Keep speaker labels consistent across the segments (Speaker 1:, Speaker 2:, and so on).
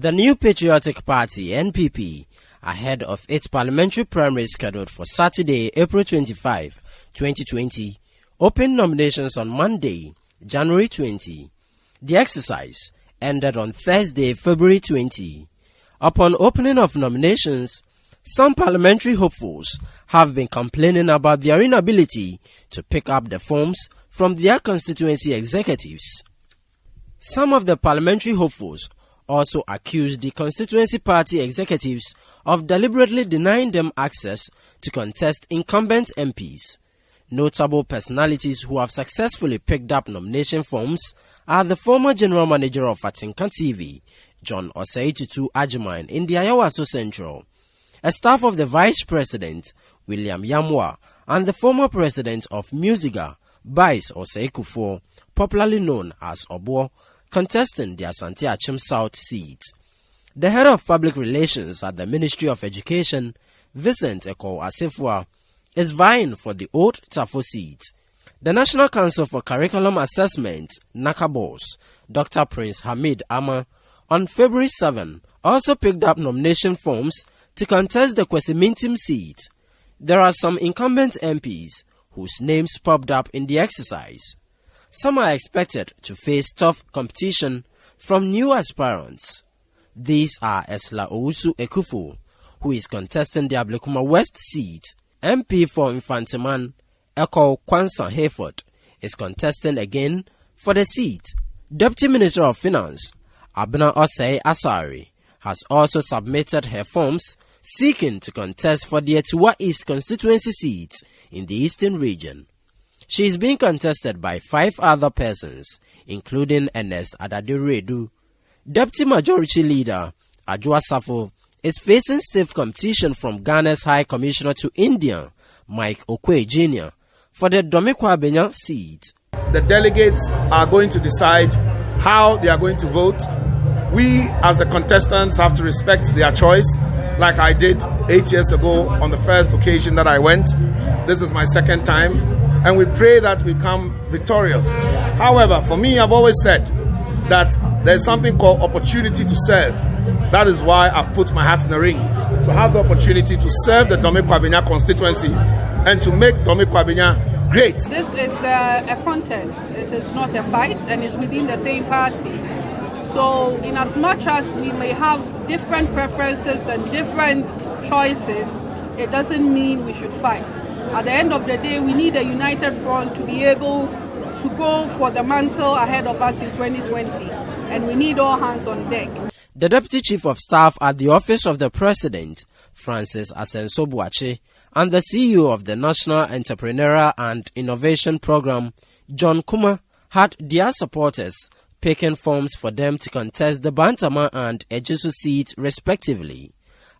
Speaker 1: The new Patriotic Party NPP, ahead of its parliamentary primary scheduled for Saturday, April 25, 2020, opened nominations on Monday, January 20. The exercise ended on Thursday, February 20. Upon opening of nominations, some parliamentary hopefuls have been complaining about their inability to pick up the forms from their constituency executives. Some of the parliamentary hopefuls also accused the constituency party executives of deliberately denying them access to contest incumbent MPs. Notable personalities who have successfully picked up nomination forms are the former general manager of Atinka TV, John Osei-Tutu Agyeman in the Ayawaso Central, a staff of the Vice President, William Yamwa, and the former president of Musiga, Bice Osei-Kufo, popularly known as Obo, contesting the Asante Achim South seat. The head of public relations at the Ministry of Education, Vincent Eko Asifua, is vying for the Old Tafo seat. The National Council for Curriculum Assessment, NACA boss, Dr. Prince Hamid Ama, on February 7, also picked up nomination forms to contest the Kwesimintim seat. There are some incumbent MPs whose names popped up in the exercise. Some are expected to face tough competition from new aspirants. These are Esla Owusu Ekufu, who is contesting the Ablekuma West seat. MP for Infantiman, Eko Kwansan Hayford, is contesting again for the seat. Deputy Minister of Finance, Abena Osei Asari, has also submitted her forms seeking to contest for the Etiwa East constituency seat in the Eastern region. She is being contested by 5 other persons, including Ernest Adadiredu. Deputy Majority Leader Adwoa Safo is facing stiff competition from Ghana's High Commissioner to India, Mike Okwe Jr., for the Domekwa-Benya seat.
Speaker 2: The delegates are going to decide how they are going to vote. We, as the contestants, have to respect their choice, like I did 8 years ago on the first occasion that I went. This is my second time. And we pray that we come victorious. However, for me, I've always said that there's something called opportunity to serve. That is why I've put my hat in the ring, to have the opportunity to serve the Domekwa-Benya constituency and to make Domekwa-Benya great.
Speaker 3: This is a contest. It is not a fight, and it's within the same party. So in as much as we may have different preferences and different choices, it doesn't mean we should fight. At the end of the day, we need a united front to be able to go for the mantle ahead of us in 2020, and we need all hands on deck.
Speaker 1: The Deputy Chief of Staff at the Office of the President, Francis Asenso-Buache, and the CEO of the National Entrepreneurial and Innovation Program, John Kuma, had their supporters picking forms for them to contest the Bantama and Ejisu seat respectively.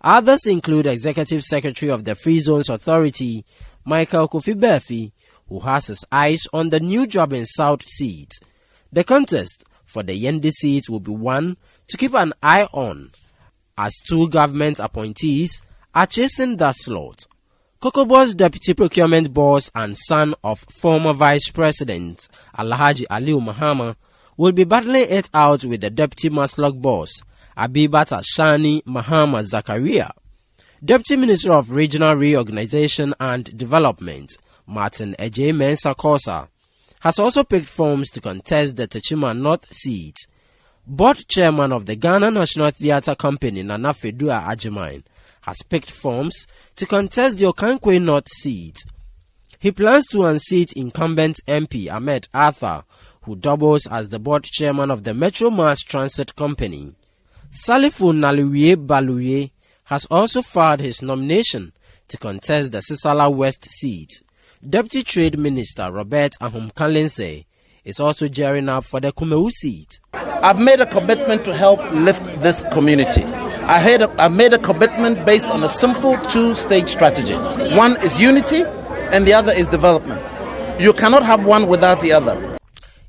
Speaker 1: Others include Executive Secretary of the Free Zones Authority, Michael Kofi Berfi, who has his eyes on the new job in South seat. The contest for the Yendi seat will be one to keep an eye on, as 2 government appointees are chasing that slot. Kokobo's Deputy Procurement Boss and son of former Vice President Alhaji Aliu Mahama will be battling it out with the Deputy Maslog Boss Abibata Shani Mahama Zakaria. Deputy Minister of Regional Reorganization and Development, Martin Eje Mensah Kosa, has also picked forms to contest the Techima North seat. Board Chairman of the Ghana National Theatre Company, Nana Fedua Agyeman, has picked forms to contest the Okankwe North seat. He plans to unseat incumbent MP Ahmed Arthur, who doubles as the board chairman of the Metro Mass Transit Company. Salifu Naliwie Baluye has also filed his nomination to contest the Sisala West seat. Deputy Trade Minister Robert Ahum-Kalense is also gearing up for the Kumeu seat.
Speaker 4: I've made a commitment to help lift this community. I made a commitment based on a simple 2-stage strategy. One is unity and the other is development. You cannot have one without the other.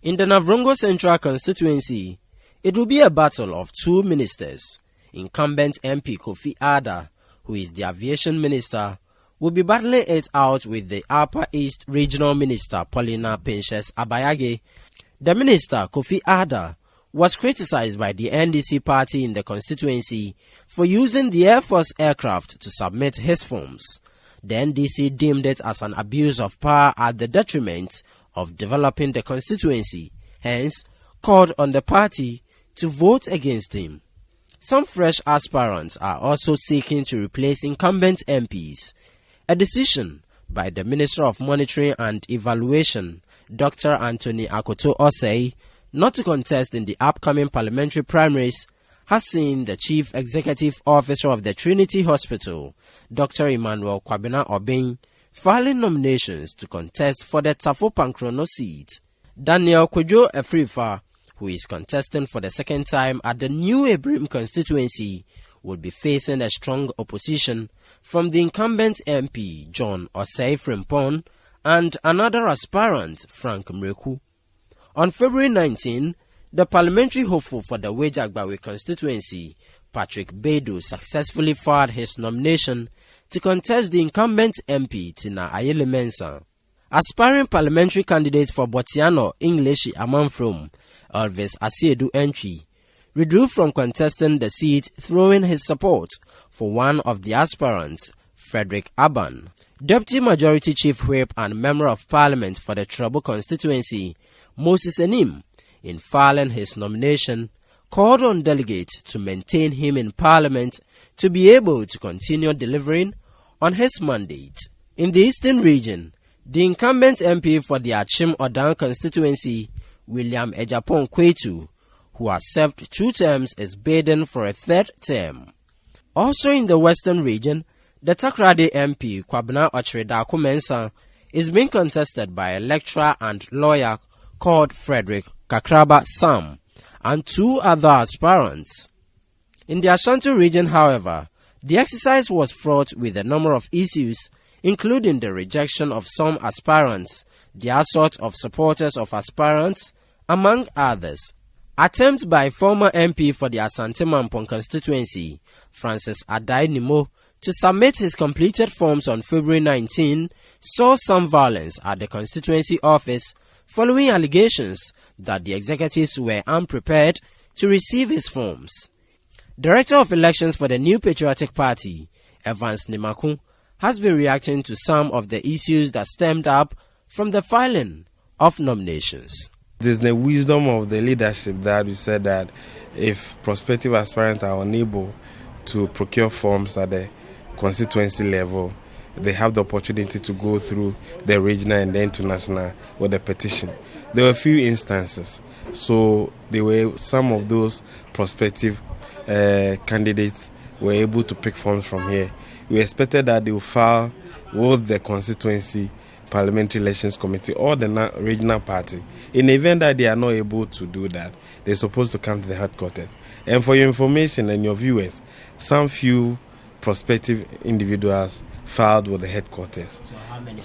Speaker 1: In the Navrongo Central constituency, it will be a battle of 2 ministers. Incumbent MP Kofi Ada, who is the aviation minister, will be battling it out with the Upper East Regional Minister Paulina Pinches Abayage. The minister Kofi Ada, was criticized by the NDC party in the constituency for using the Air Force aircraft to submit his forms. The NDC deemed it as an abuse of power at the detriment of developing the constituency, hence called on the party to vote against him. Some fresh aspirants are also seeking to replace incumbent MPs. A decision by the Minister of Monitoring and Evaluation, Dr. Anthony Akoto Osei, not to contest in the upcoming parliamentary primaries, has seen the Chief Executive Officer of the Trinity Hospital, Dr. Emmanuel Kwabena Obeng, filing nominations to contest for the Tafo Pankrono seat. Daniel Kwadwo Efrifa, who is contesting for the second time at the New Ebrim constituency, will be facing a strong opposition from the incumbent MP John Osei Frimpong and another aspirant, Frank Mreku. On February 19, the parliamentary hopeful for the Wejagbawe constituency, Patrick Bedu, successfully filed his nomination to contest the incumbent MP Tina Ayele Mensah. Aspiring parliamentary candidate for Botiano English Amanfrom, Elvis Asiedu Entry, withdrew from contesting the seat, throwing his support for one of the aspirants, Frederick Aban. Deputy Majority Chief Whip and Member of Parliament for the Trouble constituency, Moses Enim, in filing his nomination, called on delegates to maintain him in Parliament to be able to continue delivering on his mandate. In the Eastern region, the incumbent MP for the Achim Odan constituency, William Ejapon Kwetu, who has served 2 terms, is bidding for a 3rd term. Also in the Western region, the Takrade MP Kwabena Ochredako Mensah is being contested by a lecturer and lawyer called Frederick Kakraba Sam and 2 other aspirants. In the Ashanti region, however, the exercise was fraught with a number of issues, including the rejection of some aspirants, the assault of supporters of aspirants, among others. Attempt by former MP for the Asante Mampong constituency, Francis Adai Nimo, to submit his completed forms on February 19 saw some violence at the constituency office following allegations that the executives were unprepared to receive his forms. Director of Elections for the New Patriotic Party, Evans Nimakun, has been reacting to some of the issues that stemmed up from the filing of nominations.
Speaker 5: It is the wisdom of the leadership that we said that if prospective aspirants are unable to procure forms at the constituency level, they have the opportunity to go through the regional and the international with a petition. There were a few instances, so some of those prospective candidates were able to pick forms from here. We expected that they would file with the constituency parliamentary elections committee or the regional party. In the event that they are not able to do that, they're supposed to come to the headquarters. And for your information and your viewers, some few prospective individuals filed with the headquarters.
Speaker 1: So how many?